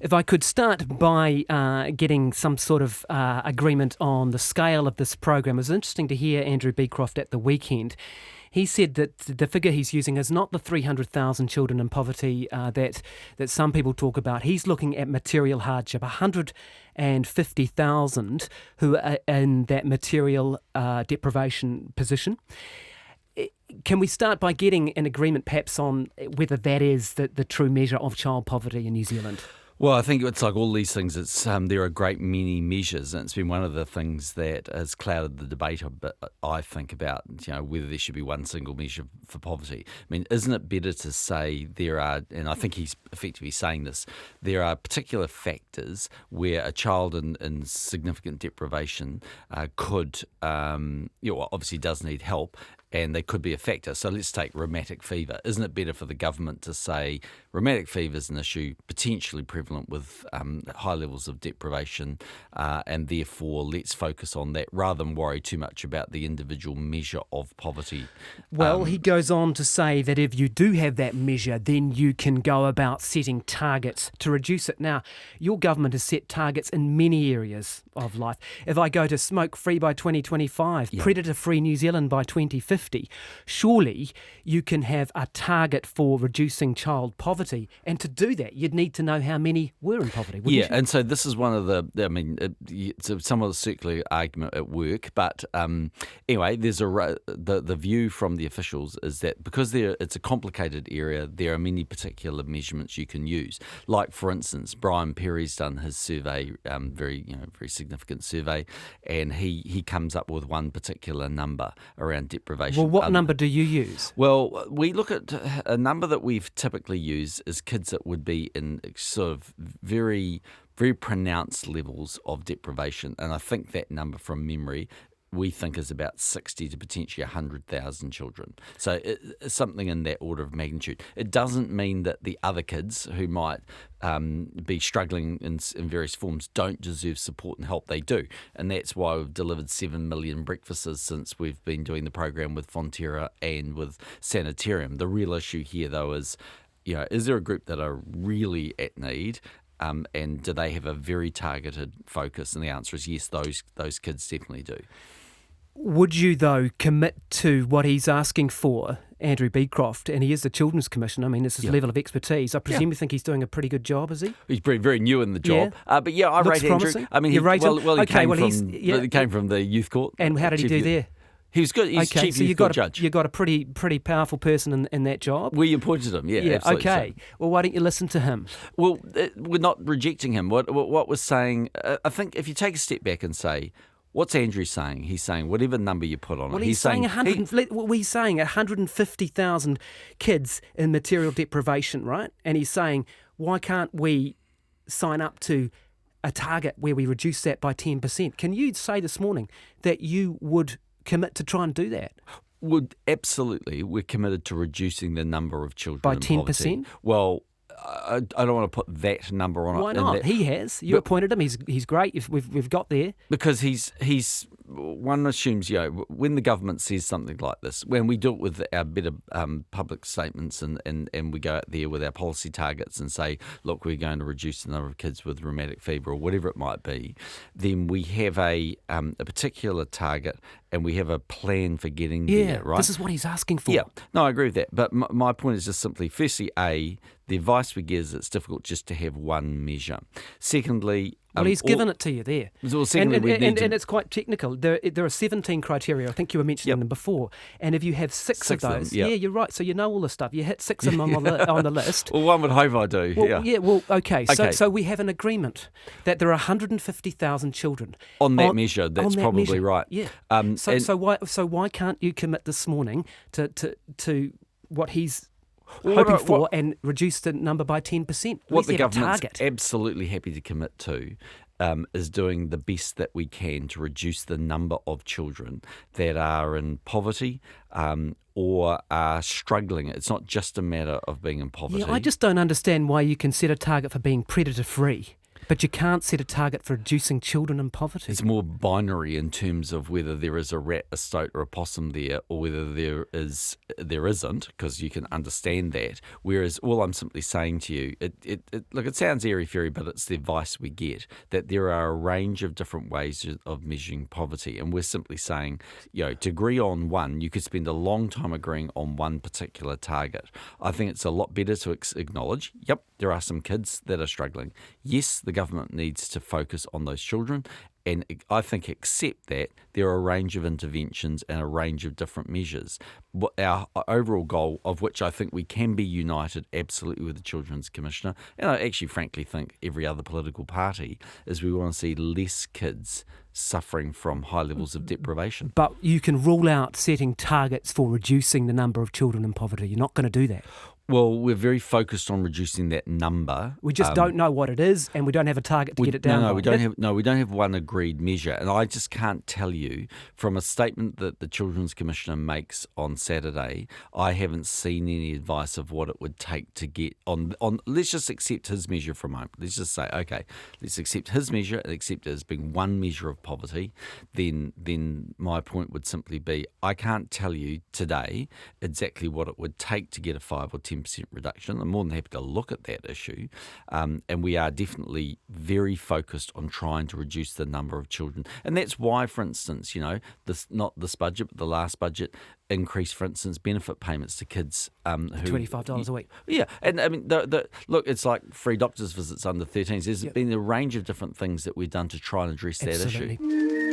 If I could start by getting some sort of agreement on the scale of this program. It was interesting to hear Andrew Beecroft at the weekend. He said that the figure he's using is not the 300,000 children in poverty that some people talk about. He's looking at material hardship, 150,000 who are in that material deprivation position. Can we start by getting an agreement perhaps on whether that is the true measure of child poverty in New Zealand? Well, I think it's like all these things. It's there are a great many measures, and it's been one of the things that has clouded the debate a bit. I think about whether there should be one single measure for poverty. I mean, isn't it better to say there are? And I think he's effectively saying this. There are particular factors where a child in significant deprivation could, obviously does need help. And they could be a factor. So let's take rheumatic fever. Isn't it better for the government to say rheumatic fever is an issue potentially prevalent with high levels of deprivation, and therefore let's focus on that rather than worry too much about the individual measure of poverty? Well, he goes on to say that if you do have that measure, then you can go about setting targets to reduce it. Now, your government has set targets in many areas of life. If I go to smoke-free by 2025, predator-free New Zealand by 2050, surely you can have a target for reducing child poverty. And to do that, you'd need to know how many were in poverty, wouldn't you? And so this is one of it's somewhat a circular argument at work. But anyway, there's the view from the officials is that because it's a complicated area, there are many particular measurements you can use. Like, for instance, Brian Perry's done his survey, very significant survey, and he comes up with one particular number around deprivation. Well, what number do you use? Well, we look at a number that we've typically used is kids that would be in sort of very, very pronounced levels of deprivation. And I think that number from memory we think is about 60 to potentially 100,000 children. So it's something in that order of magnitude. It doesn't mean that the other kids who might be struggling in various forms don't deserve support and help. They do. And that's why we've delivered 7 million breakfasts since we've been doing the program with Fonterra and with Sanitarium. The real issue here, though, is there a group that are really at need? And do they have a very targeted focus? And the answer is yes, those kids definitely do. Would you, though, commit to what he's asking for, Andrew Beecroft, and he is the Children's Commissioner? I mean, it's his level of expertise. I presume you think he's doing a pretty good job, is he? He's very, very new in the job. Yeah. But I Looks rate promising. Andrew. I mean, he came from the youth court. And how did he do there? He was good. He's chief youth court judge. You've got a pretty powerful person in that job. We appointed him, yeah. Absolutely. Okay. So. Well, why don't you listen to him? Well, we're not rejecting him. What we're saying, I think if you take a step back and say, what's Andrew saying? He's saying whatever number you put on it. He's saying 150,000 kids in material deprivation, right? And he's saying, why can't we sign up to a target where we reduce that by 10%? Can you say this morning that you would commit to try and do that? Absolutely. We're committed to reducing the number of children by in 10%? Poverty. Well, I don't want to put that number on it. Why not? He has. You appointed him. He's great. We've got there. Because he's one assumes, when the government says something like this, when we do it with our better public statements and we go out there with our policy targets and say, look, we're going to reduce the number of kids with rheumatic fever or whatever it might be, then we have a particular target and we have a plan for getting there, right? This is what he's asking for. Yeah, no, I agree with that. But my point is just simply, firstly, the advice we get is it's difficult just to have one measure. Secondly, well, he's given it to you there. Well, secondly, and it's quite technical. There are 17 criteria. I think you were mentioning them before. And if you have six of those, you're right. So you know all the stuff. You hit 6 of them on the list. Well, one would hope I do. Okay. So we have an agreement that there are 150,000 children on that measure. That's probably right. Yeah. So why can't you commit this morning to what he's hoping for and reduce the number by 10%? What the government's absolutely happy to commit to is doing the best that we can to reduce the number of children that are in poverty or are struggling. It's not just a matter of being in poverty. Yeah, I just don't understand why you can set a target for being predator-free. But you can't set a target for reducing children in poverty. It's more binary in terms of whether there is a rat, a stoat, or a possum there, or whether there isn't, because you can understand that. Whereas all I'm simply saying to you, look, it sounds airy-fairy, but it's the advice we get, that there are a range of different ways of measuring poverty. And we're simply saying, to agree on one, you could spend a long time agreeing on one particular target. I think it's a lot better to acknowledge, yep, there are some kids that are struggling. Yes, the government needs to focus on those children, and I think accept that there are a range of interventions and a range of different measures. Our overall goal, of which I think we can be united absolutely with the Children's Commissioner, and I actually frankly think every other political party, is we want to see less kids suffering from high levels of deprivation. But you can rule out setting targets for reducing the number of children in poverty. You're not going to do that. Well, we're very focused on reducing that number. We just don't know what it is, and we don't have a target to get it down. We don't have one agreed measure, and I just can't tell you from a statement that the Children's Commissioner makes on Saturday. I haven't seen any advice of what it would take to get on. Let's just accept his measure for a moment. Let's just say, okay, let's accept his measure and accept it as being one measure of poverty. Then my point would simply be, I can't tell you today exactly what it would take to get a 5 or 10% reduction. I'm more than happy to look at that issue. And we are definitely very focused on trying to reduce the number of children. And that's why, for instance, not this budget, but the last budget increased, for instance, benefit payments to kids who $25 a week. Yeah, and I mean, look, it's like free doctor's visits under 13s. There's been a range of different things that we've done to try and address that issue.